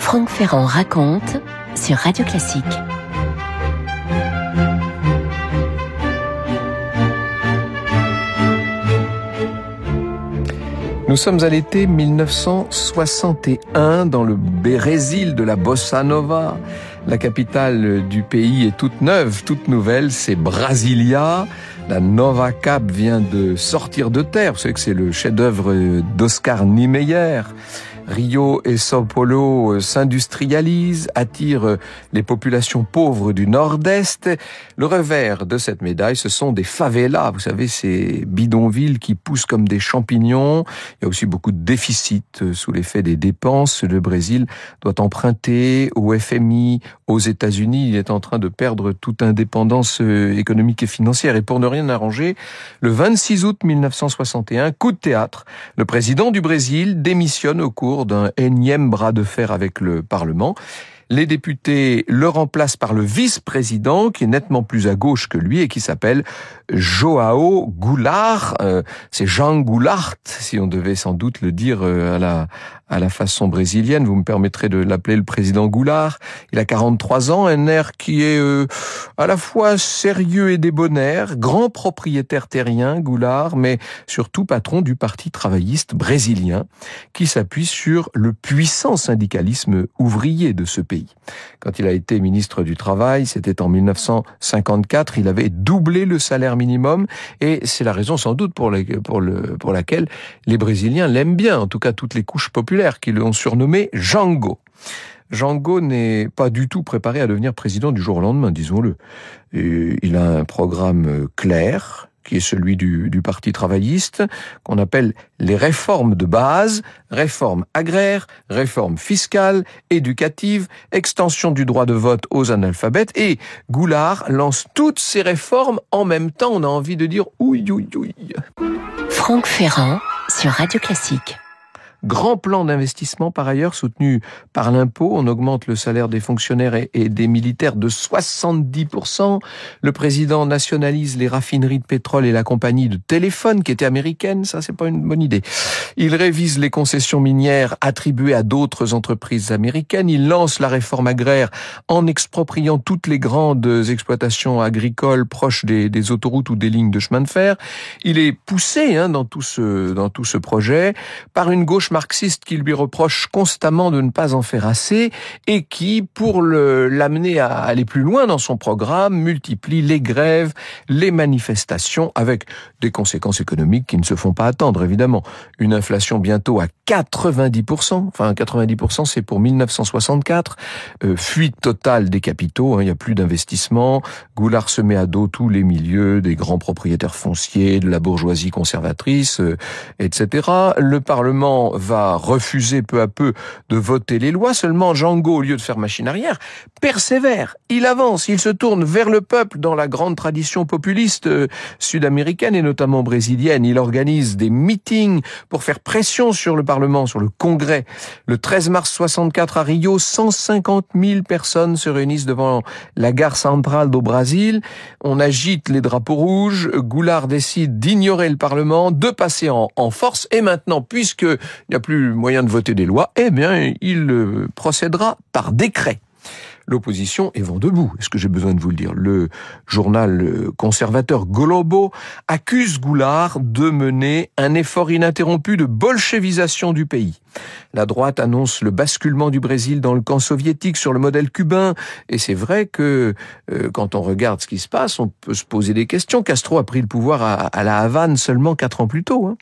Franck Ferrand raconte sur Radio Classique. Nous sommes à l'été 1961 dans le Brésil de la Bossa Nova. La capitale du pays est toute neuve, toute nouvelle, c'est Brasilia. La Nova Cap vient de sortir de terre. Vous savez que c'est le chef-d'œuvre d'Oscar Niemeyer. Rio et São Paulo s'industrialisent, attirent les populations pauvres du Nord-Est. Le revers de cette médaille, ce sont des favelas. Vous savez, ces bidonvilles qui poussent comme des champignons. Il y a aussi beaucoup de déficits sous l'effet des dépenses. Le Brésil doit emprunter au FMI, aux États-Unis. Il est en train de perdre toute indépendance économique et financière. Et pour ne rien arranger, le 26 août 1961, coup de théâtre, le président du Brésil démissionne au cours d'un énième bras de fer avec le Parlement. Les députés le remplacent par le vice-président, qui est nettement plus à gauche que lui et qui s'appelle João Goulart. C'est Jean Goulart, si on devait sans doute le dire à la façon brésilienne. Vous me permettrez de l'appeler le président Goulart. Il a 43 ans, un air qui est à la fois sérieux et débonnaire, grand propriétaire terrien, Goulart, mais surtout patron du Parti travailliste brésilien, qui s'appuie sur le puissant syndicalisme ouvrier de ce pays. Quand il a été ministre du Travail, c'était en 1954, il avait doublé le salaire minimum et c'est la raison sans doute pour laquelle les Brésiliens l'aiment bien, en tout cas toutes les couches populaires qui l'ont surnommé Jango. Jango n'est pas du tout préparé à devenir président du jour au lendemain, disons-le. Et il a un programme clair, qui est celui du Parti travailliste, qu'on appelle les réformes de base, réformes agraires, réformes fiscales, éducatives, extension du droit de vote aux analphabètes, et Goulart lance toutes ces réformes en même temps. On a envie de dire ouï, ouï, ouï. Franck Ferrand sur Radio Classique. Grand plan d'investissement par ailleurs soutenu par l'impôt. On augmente le salaire des fonctionnaires et des militaires de 70%. Le président nationalise les raffineries de pétrole et la compagnie de téléphone qui était américaine. Ça, c'est pas une bonne idée. Il révise les concessions minières attribuées à d'autres entreprises américaines. Il lance la réforme agraire en expropriant toutes les grandes exploitations agricoles proches des autoroutes ou des lignes de chemin de fer. Il est poussé dans tout ce projet par une gauche marxiste qui lui reproche constamment de ne pas en faire assez et qui, pour l'amener à aller plus loin dans son programme, multiplie les grèves, les manifestations avec des conséquences économiques qui ne se font pas attendre, évidemment. Une inflation bientôt à 90%. Enfin, 90%, c'est pour 1964. Fuite totale des capitaux, il n'y a plus d'investissement. Goulart se met à dos tous les milieux, des grands propriétaires fonciers, de la bourgeoisie conservatrice, etc. Le Parlement va refuser peu à peu de voter les lois. Seulement, Jango, au lieu de faire machine arrière, persévère. Il avance, il se tourne vers le peuple dans la grande tradition populiste sud-américaine et notamment brésilienne. Il organise des meetings pour faire pression sur le Parlement, sur le Congrès. Le 13 mars 64 à Rio, 150 000 personnes se réunissent devant la gare centrale do Brasil. On agite les drapeaux rouges. Goulart décide d'ignorer le Parlement, de passer en force. Et maintenant, puisque il n'y a plus moyen de voter des lois, eh bien, il procédera par décret. L'opposition est vent debout. Est-ce que j'ai besoin de vous le dire? Le journal conservateur Globo accuse Goulart de mener un effort ininterrompu de bolchevisation du pays. La droite annonce le basculement du Brésil dans le camp soviétique sur le modèle cubain. Et c'est vrai que quand on regarde ce qui se passe, on peut se poser des questions. Castro a pris le pouvoir à La Havane seulement 4 ans plus tôt.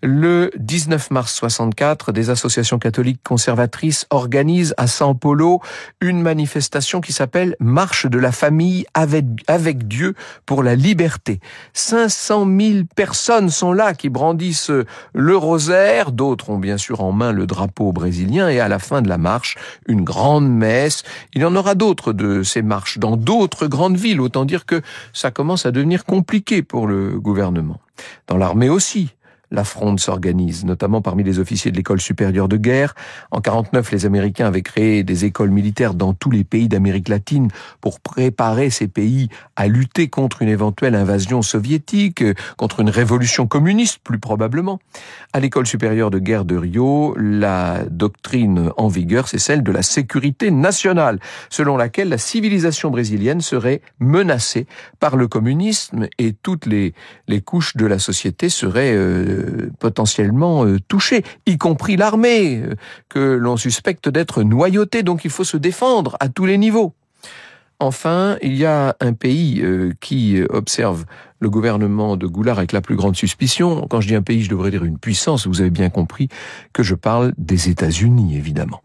Le 19 mars 64, des associations catholiques conservatrices organisent à São Paulo une manifestation qui s'appelle Marche de la famille avec Dieu pour la liberté. 500 000 personnes sont là qui brandissent le rosaire. D'autres ont bien sûr en main le drapeau brésilien et à la fin de la marche, une grande messe. Il y en aura d'autres de ces marches dans d'autres grandes villes. Autant dire que ça commence à devenir compliqué pour le gouvernement. Dans l'armée aussi. la fronde s'organise, notamment parmi les officiers de l'école supérieure de guerre. En 49, les Américains avaient créé des écoles militaires dans tous les pays d'Amérique latine pour préparer ces pays à lutter contre une éventuelle invasion soviétique, contre une révolution communiste, plus probablement. À l'école supérieure de guerre de Rio, la doctrine en vigueur, c'est celle de la sécurité nationale, selon laquelle la civilisation brésilienne serait menacée par le communisme et toutes les couches de la société seraient potentiellement touchées, y compris l'armée, que l'on suspecte d'être noyautée, donc il faut se défendre à tous les niveaux. Enfin, il y a un pays qui observe le gouvernement de Goulard avec la plus grande suspicion. Quand je dis un pays, je devrais dire une puissance. Vous avez bien compris que je parle des États-Unis, évidemment.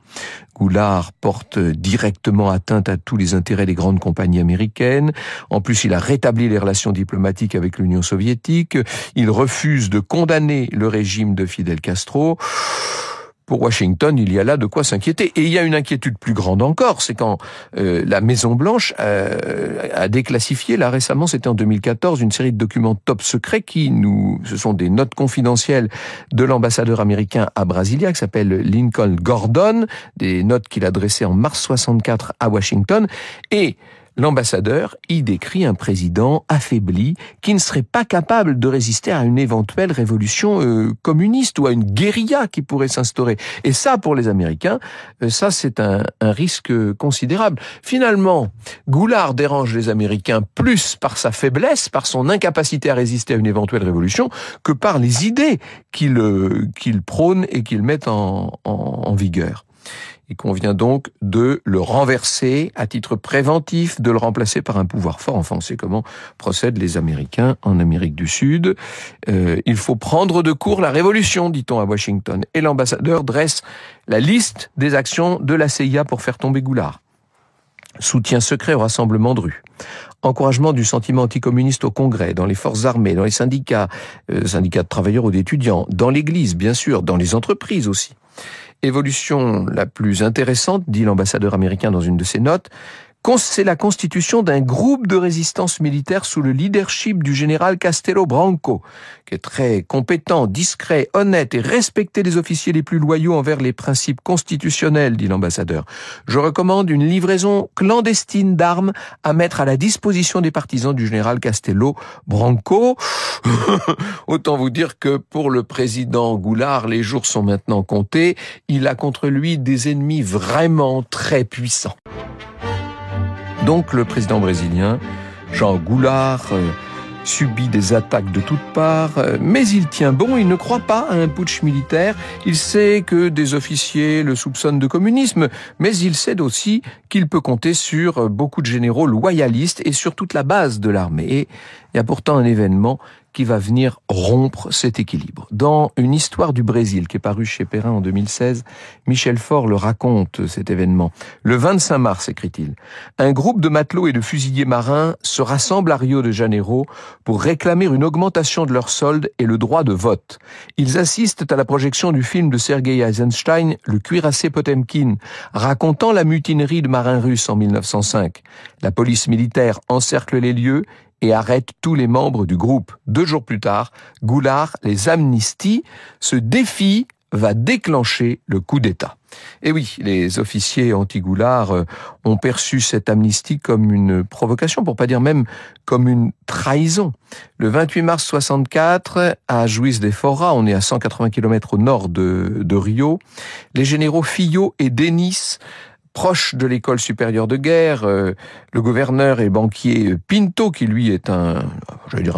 Goulard porte directement atteinte à tous les intérêts des grandes compagnies américaines. En plus, il a rétabli les relations diplomatiques avec l'Union soviétique. Il refuse de condamner le régime de Fidel Castro. Pour Washington, il y a là de quoi s'inquiéter. Et il y a une inquiétude plus grande encore, c'est quand la Maison-Blanche a déclassifié, là récemment, c'était en 2014, une série de documents top secrets ce sont des notes confidentielles de l'ambassadeur américain à Brasilia, qui s'appelle Lincoln Gordon, des notes qu'il a dressées en mars 64 à Washington, et l'ambassadeur y décrit un président affaibli qui ne serait pas capable de résister à une éventuelle révolution communiste ou à une guérilla qui pourrait s'instaurer. Et ça, pour les Américains, ça c'est un risque considérable. Finalement, Goulard dérange les Américains plus par sa faiblesse, par son incapacité à résister à une éventuelle révolution, que par les idées qu'il prône et qu'il met en vigueur. Il convient donc de le renverser à titre préventif, de le remplacer par un pouvoir fort. Enfin, on sait comment procèdent les Américains en Amérique du Sud. Il faut prendre de court la révolution, dit-on à Washington. Et l'ambassadeur dresse la liste des actions de la CIA pour faire tomber Goulard. Soutien secret au rassemblement de rue. Encouragement du sentiment anticommuniste au Congrès, dans les forces armées, dans les syndicats, syndicats de travailleurs ou d'étudiants, dans l'Église, bien sûr, dans les entreprises aussi. Évolution la plus intéressante, dit l'ambassadeur américain dans une de ses notes, c'est la constitution d'un groupe de résistance militaire sous le leadership du général Castelo Branco, qui est très compétent, discret, honnête et respecté des officiers les plus loyaux envers les principes constitutionnels, dit l'ambassadeur. Je recommande une livraison clandestine d'armes à mettre à la disposition des partisans du général Castelo Branco. Autant vous dire que pour le président Goulard, les jours sont maintenant comptés. Il a contre lui des ennemis vraiment très puissants. Donc le président brésilien, Jean Goulard, subit des attaques de toutes parts, mais il tient bon, il ne croit pas à un putsch militaire. Il sait que des officiers le soupçonnent de communisme, mais il sait aussi qu'il peut compter sur beaucoup de généraux loyalistes et sur toute la base de l'armée. Et il y a pourtant un événement qui va venir rompre cet équilibre. Dans Une histoire du Brésil, qui est paru chez Perrin en 2016, Michel Faure le raconte, cet événement. Le 25 mars, écrit-il, un groupe de matelots et de fusiliers marins se rassemble à Rio de Janeiro pour réclamer une augmentation de leur solde et le droit de vote. Ils assistent à la projection du film de Sergei Eisenstein, Le cuirassé Potemkin, racontant la mutinerie de marins russes en 1905. La police militaire encercle les lieux et arrête tous les membres du groupe. 2 jours plus tard, Goulard les amnistie. Ce défi va déclencher le coup d'État. Et oui, les officiers anti-Goulard ont perçu cette amnistie comme une provocation, pour pas dire même comme une trahison. Le 28 mars 64, à Juiz de Fora, on est à 180 km au nord de Rio, les généraux Filho et Denis, proche de l'école supérieure de guerre, le gouverneur et banquier Pinto, qui lui est un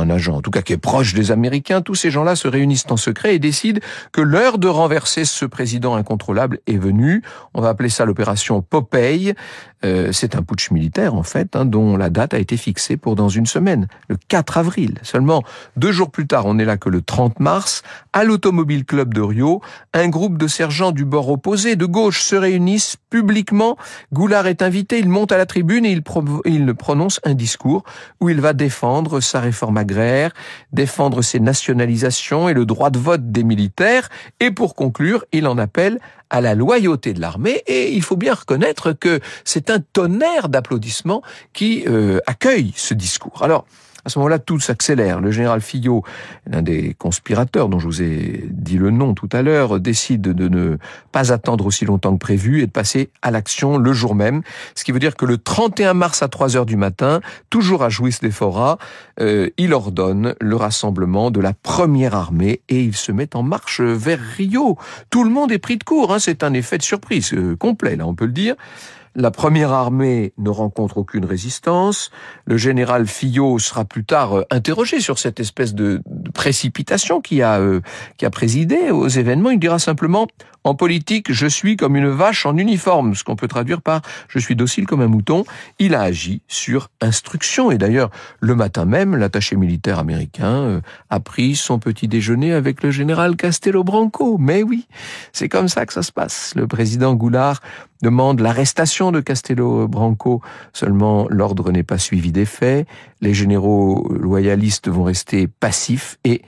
agent, en tout cas qui est proche des Américains, tous ces gens-là se réunissent en secret et décident que l'heure de renverser ce président incontrôlable est venue. On va appeler ça l'opération Popeye. C'est un putsch militaire, en fait, dont la date a été fixée pour dans une semaine, le 4 avril. Seulement 2 jours plus tard, on est là que le 30 mars, à l'Automobile Club de Rio, un groupe de sergents du bord opposé, de gauche, se réunissent publiquement. Goulard est invité, il monte à la tribune et il prononce un discours où il va défendre sa réforme agraire, défendre ses nationalisations et le droit de vote des militaires. Et pour conclure, il en appelle à la loyauté de l'armée, et il faut bien reconnaître que c'est un tonnerre d'applaudissements qui accueille ce discours. Alors, À ce moment-là, tout s'accélère. Le général Fillot, l'un des conspirateurs dont je vous ai dit le nom tout à l'heure, décide de ne pas attendre aussi longtemps que prévu et de passer à l'action le jour même. Ce qui veut dire que le 31 mars à 3 heures du matin, toujours à Juiz de Fora, il ordonne le rassemblement de la première armée et il se met en marche vers Rio. Tout le monde est pris de court, hein. C'est un effet de surprise complet, là, on peut le dire. La première armée ne rencontre aucune résistance. Le général Fillot sera plus tard interrogé sur cette espèce de précipitation qui a présidé aux événements. Il dira simplement: en politique, je suis comme une vache en uniforme, ce qu'on peut traduire par « je suis docile comme un mouton ». Il a agi sur instruction. Et d'ailleurs, le matin même, l'attaché militaire américain a pris son petit déjeuner avec le général Castelo Branco. Mais oui, c'est comme ça que ça se passe. Le président Goulard demande l'arrestation de Castelo Branco. Seulement, l'ordre n'est pas suivi des faits. Les généraux loyalistes vont rester passifs et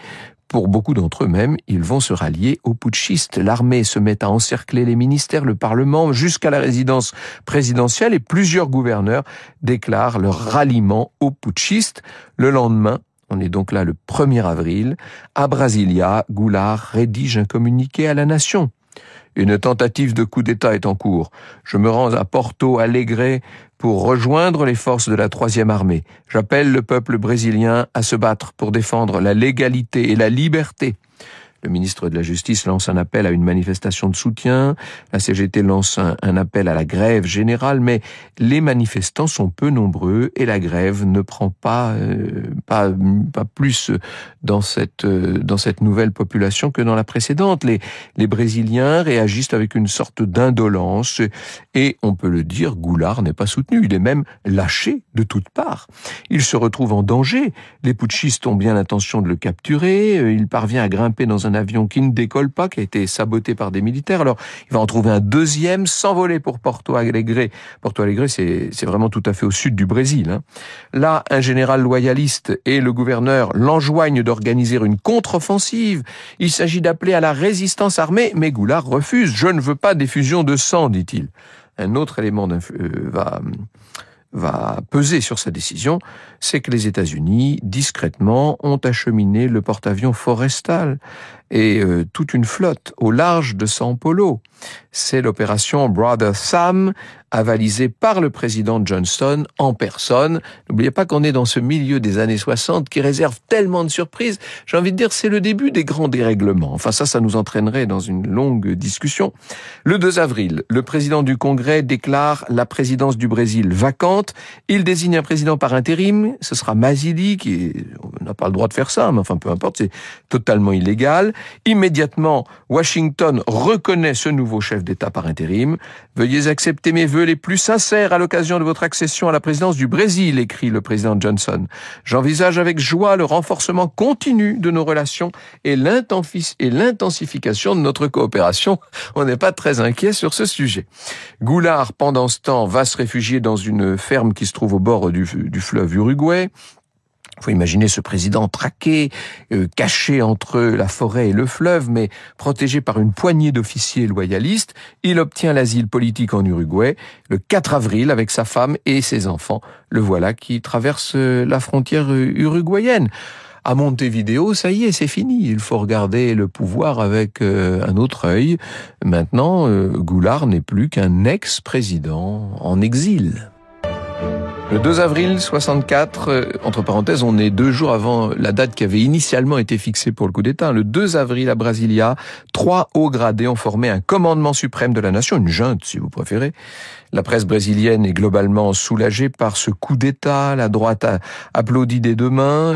pour beaucoup d'entre eux même, ils vont se rallier aux putschistes. L'armée se met à encercler les ministères, le Parlement, jusqu'à la résidence présidentielle et plusieurs gouverneurs déclarent leur ralliement aux putschistes. Le lendemain, on est donc là le 1er avril, à Brasilia, Goulard rédige un communiqué à la nation. Une tentative de coup d'État est en cours. Je me rends à Porto Alegre pour rejoindre les forces de la 3e armée. J'appelle le peuple brésilien à se battre pour défendre la légalité et la liberté. Le ministre de la Justice lance un appel à une manifestation de soutien. La CGT lance un appel à la grève générale, mais les manifestants sont peu nombreux et la grève ne prend pas plus dans cette nouvelle population que dans la précédente. Les Brésiliens réagissent avec une sorte d'indolence et on peut le dire, Goulard n'est pas soutenu. Il est même lâché de toutes parts. Il se retrouve en danger. Les putschistes ont bien l'intention de le capturer. Il parvient à grimper dans un avion qui ne décolle pas, qui a été saboté par des militaires. Alors, il va en trouver un deuxième, s'envoler pour Porto Alegre. Porto Alegre, c'est vraiment tout à fait au sud du Brésil, hein. Là, un général loyaliste et le gouverneur l'enjoignent d'organiser une contre-offensive. Il s'agit d'appeler à la résistance armée, mais Goulard refuse. « Je ne veux pas d'effusion de sang », dit-il. Un autre élément va peser sur sa décision, c'est que les États-Unis, discrètement, ont acheminé le porte-avions Forestal et toute une flotte au large de São Paulo. C'est l'opération Brother Sam, avalisée par le président Johnson en personne. N'oubliez pas qu'on est dans ce milieu des années 60 qui réserve tellement de surprises. J'ai envie de dire, c'est le début des grands dérèglements. Enfin, ça nous entraînerait dans une longue discussion. Le 2 avril, le président du Congrès déclare la présidence du Brésil vacante. Il désigne un président par intérim. Ce sera Mazili, on n'a pas le droit de faire ça, mais enfin, peu importe, c'est totalement illégal. Immédiatement, Washington reconnaît ce nouveau chef d'État par intérim. Veuillez accepter mes vœux les plus sincères à l'occasion de votre accession à la présidence du Brésil, écrit le président Johnson. J'envisage avec joie le renforcement continu de nos relations et l'intensification de notre coopération. On n'est pas très inquiet sur ce sujet. Goulard, pendant ce temps, va se réfugier dans une ferme qui se trouve au bord du fleuve Uruguay. Il faut imaginer ce président traqué, caché entre la forêt et le fleuve, mais protégé par une poignée d'officiers loyalistes. Il obtient l'asile politique en Uruguay le 4 avril avec sa femme et ses enfants. Le voilà qui traverse la frontière uruguayenne. À Montevideo, ça y est, c'est fini. Il faut regarder le pouvoir avec un autre œil. Maintenant, Goulard n'est plus qu'un ex-président en exil. Le 2 avril 64, entre parenthèses, on est 2 jours avant la date qui avait initialement été fixée pour le coup d'État. Le 2 avril à Brasilia, 3 hauts gradés ont formé un commandement suprême de la nation, une junte si vous préférez. La presse brésilienne est globalement soulagée par ce coup d'État. La droite applaudit des deux mains,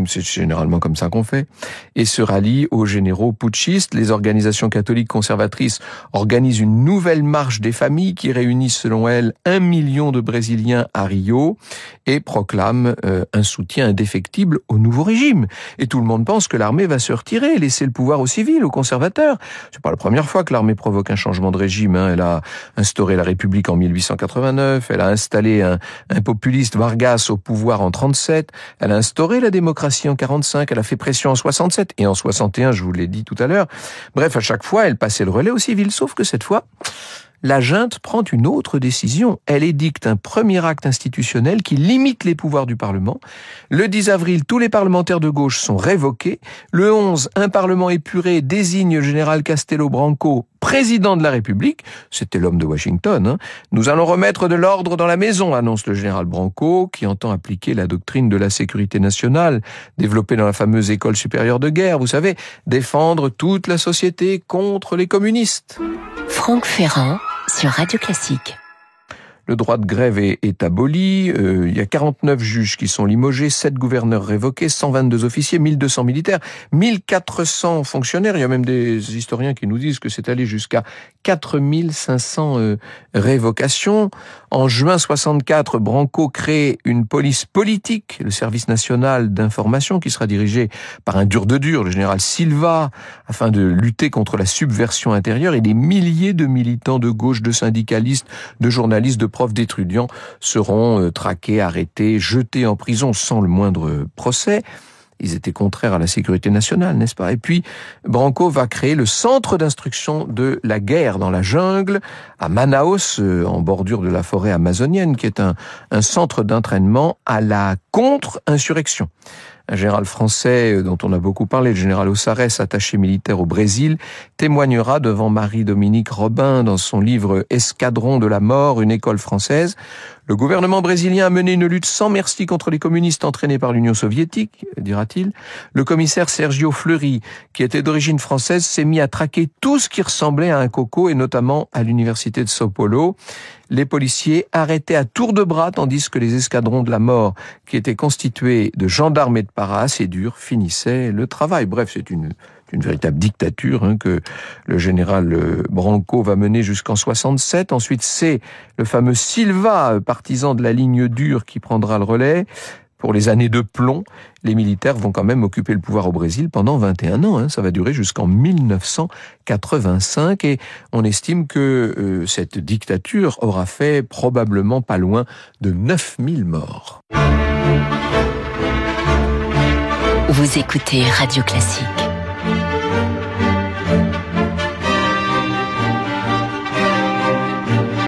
c'est généralement comme ça qu'on fait, et se rallie aux généraux putschistes. Les organisations catholiques conservatrices organisent une nouvelle marche des familles qui réunit selon elles 1 million de Brésiliens à Rio et proclament un soutien indéfectible au nouveau régime. Et tout le monde pense que l'armée va se retirer, laisser le pouvoir aux civils, aux conservateurs. C'est pas la première fois que l'armée provoque un changement de régime, hein. Elle a instauré la République en 1889, elle a installé un populiste Vargas au pouvoir en 37, elle a instauré la démocratie en 45, elle a fait pression en 67 et en 61, je vous l'ai dit tout à l'heure. Bref, à chaque fois, elle passait le relais aux civils, sauf que cette fois, la junte prend une autre décision. Elle édicte un premier acte institutionnel qui limite les pouvoirs du Parlement. Le 10 avril, tous les parlementaires de gauche sont révoqués. Le 11, un Parlement épuré désigne le général Castelo Branco président de la République. C'était l'homme de Washington. Nous allons remettre de l'ordre dans la maison, annonce le général Branco, qui entend appliquer la doctrine de la sécurité nationale, développée dans la fameuse école supérieure de guerre, vous savez, défendre toute la société contre les communistes. Franck Ferrand sur Radio Classique. Le droit de grève est aboli, il y a 49 juges qui sont limogés, 7 gouverneurs révoqués, 122 officiers, 1200 militaires, 1400 fonctionnaires. Il y a même des historiens qui nous disent que c'est allé jusqu'à 4500 révocations. En juin 64, Branco crée une police politique, le service national d'information, qui sera dirigé par un dur de dur, le général Silva, afin de lutter contre la subversion intérieure. Et des milliers de militants de gauche, de syndicalistes, de journalistes, de profs, d'étudiants seront traqués, arrêtés, jetés en prison sans le moindre procès. Ils étaient contraires à la sécurité nationale, n'est-ce pas? Et puis, Branco va créer le centre d'instruction de la guerre dans la jungle, à Manaus, en bordure de la forêt amazonienne, qui est un centre d'entraînement à la contre-insurrection. Un général français dont on a beaucoup parlé, le général Ossarès, attaché militaire au Brésil, témoignera devant Marie-Dominique Robin dans son livre « Escadron de la mort, une école française ». Le gouvernement brésilien a mené une lutte sans merci contre les communistes entraînés par l'Union soviétique, dira-t-il. Le commissaire Sergio Fleury, qui était d'origine française, s'est mis à traquer tout ce qui ressemblait à un coco, et notamment à l'université de São Paulo. Les policiers arrêtaient à tour de bras, tandis que les escadrons de la mort, qui étaient constitués de gendarmes et de paras assez durs, finissaient le travail. Bref, c'est une véritable dictature que le général Branco va mener jusqu'en 67. Ensuite, c'est le fameux Silva, partisan de la ligne dure, qui prendra le relais. Pour les années de plomb, les militaires vont quand même occuper le pouvoir au Brésil pendant 21 ans. Ça va durer jusqu'en 1985 et on estime que cette dictature aura fait probablement pas loin de 9000 morts. Vous écoutez Radio Classique.